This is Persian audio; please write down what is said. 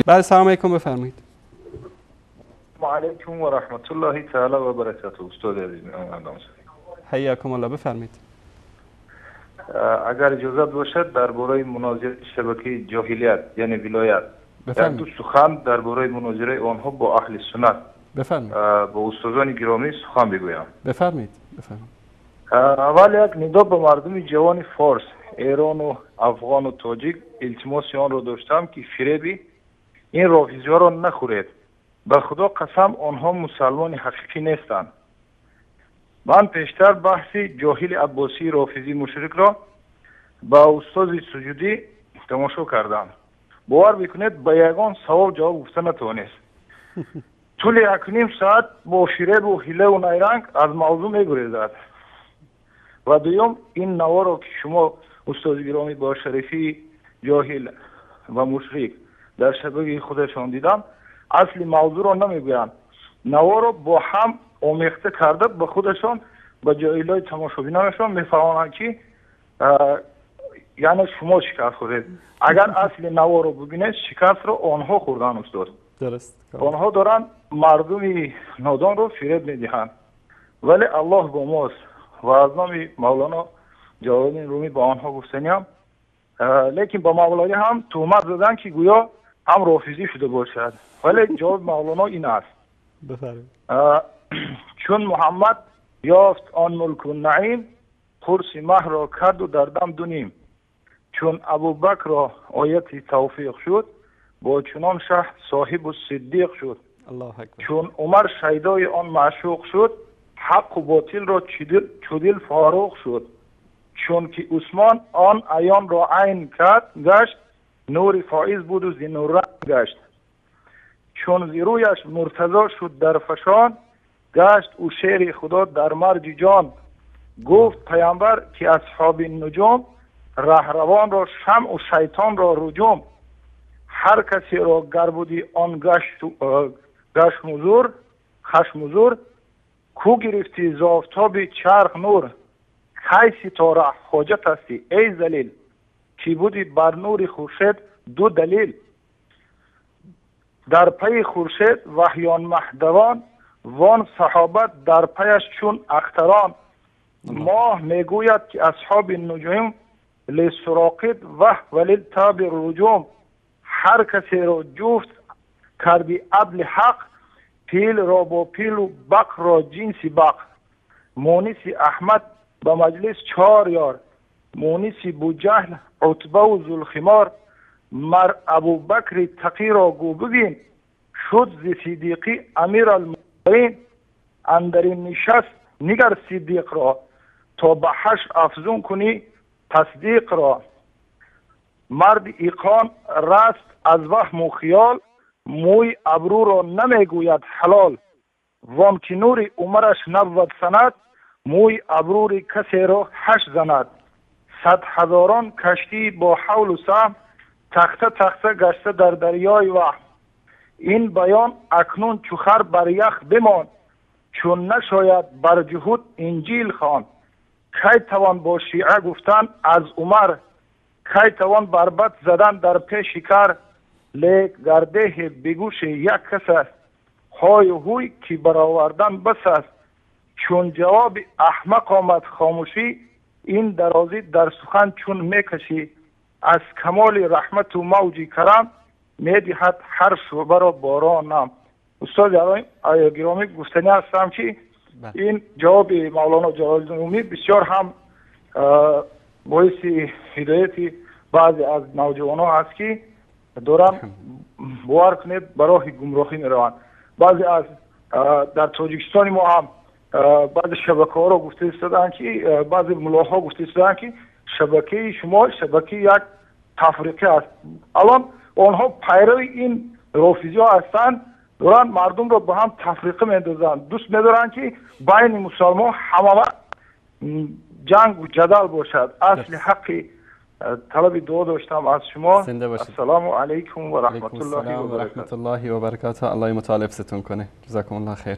بله سلام علیکم، بفرمایید. و علیکم و رحمت الله تعالی و برکاته. استاد عزیز حیاکم الله، بفرمایید. اگر اجازه باشد درباره مناظره شبکه جاهلیت یعنی ولایت در دو سخن درباره مناظره آنها با اهل سنت بفرمایید. با استادان گرامی سخن بگویم. بفرمایید. بفرمایید. اول یک ندا به مردم جوان فارس، ایران و افغان و تاجیک التماس آن را داشتم که فریب این رافضی‌ها را نخورید. به خدا قسم آنها مسلمان حقیقی نیستند. من پیشتر بحث جاهل عباسی رافضی مشرک را با استاد سجودی تماشا کردم. باور بکنید به یگان سوال جواب گفته نتوانست. طول 1.5 ساعت با فریب و حیله و نیرنگ از موضوع میگریزد. و دوم این نوا را که شما استاد گرامی با شریفی جاهل و مشرک در شبکه خودشان دیدم، اصل موضوع را نمیگویند. نوا را با هم آمیخته کرده به خودشان به جاهلای تماشابینانشان میفهمانند که یعنی شما شکست خوردید. اگر اصل نوا را ببینید شکست را آنها خوردن استاد. درست. آنها دارن مردم نادان را فریب میدهند. ولی الله با ماست و از نام مولانا جلال‌الدین رومی با آنها گفتنیم، لیکن با مولانا هم تهمت زدن که گویا هم رافضی شده باشد. ولی جواب مولانا این است: چون محمد یافت آن ملک و نعیم، قرص مه را کرد و در دم دونیم. چون ابوبکر را آیت توفیق شد، با چنان شه صاحب و صدیق شد. چون عمر شیدای آن معشوق شد، حق و باطل را چدل فاروق شد. چون که عثمان آن عیان را عین کرد گشت، نور فائز بود و زینور گشت. چون زیرویش مرتضی شد در فشان، گشت او شیر خدا در مرج جان. گفت پیامبر که اصحاب نجوم، رهروان را شمع و شیطان را رجوم. هر کسی را گر بودی آن خشم زور، کو گرفتی ز آفتاب چرخ نور. کی ستاره حاجت هستی ای ذلیل، کی بودی بر نور خورشید دو دلیل. در پی خورشید وحیان مهدوان، وان صحابت در پیش چون اختران. ماه میگوید که اصحاب نجوم، لسراقید ولی تاب رجوم. هر کسی را جفت کردی عدل حق، پیل را با پیل و بق را جنس بق. مونس احمد به مجلس 4 یار، مونس بوجهل عتبه و ذوالخمار. مر ابوبکر تقی را گو ببین، شد ز صدیقی امیر المؤمنین. اندرین نشست نگر صدیق را، تا به حشر افزون کنی تصدیق را. مرد ایقان رست از وهم و خیال، موی ابرو را نمیگوید حلال. وان که نور عمرش 90 سند، موی ابرو کسی را 8 زند. 100 هزاران کشتی با حول و سهم، تخته تخته گشته در دریای وهم. این بیان اکنون چوخر بر یخ بمان، چون نشاید بر جهود انجیل خوان. کی توان با شیعه گفتن از عمر، کی توان بربط زدن در پیش کر. لیک گرده بگوش یک کس است، های و هوی که برآوردن بس است. چون جواب احمق آمد خاموشی، این درازی در سخن چون میکشی. از کمال رحمت و موج کرم، میدهد هر شعبه را بارانم. استاد گرامی گفتنی هستم که این جواب مولانا جلال‌الدین رومی بسیار هم باعث هدایت بعضی از نوجوانان است که دارن باور کنید برای گمراهی میروند. بعضی از در تاجیکستان ما هم بعضی شبکه ها را گفته ایستادند که بعضی ملاها گفته ایستادند که شبکه شما شبکه یک تفریقه است. الان آنها پیرو این رافضی ها هستند، دارن مردم را به هم تفریقه میندازند. دوست میدارن که بین مسلمان همه جنگ و جدل باشد. اصل حقی طلب دعا داشتم از شما. السلام علیکم و رحمت الله و برکاته. الله متعال حفظتون کنه. جزاکم الله خیر.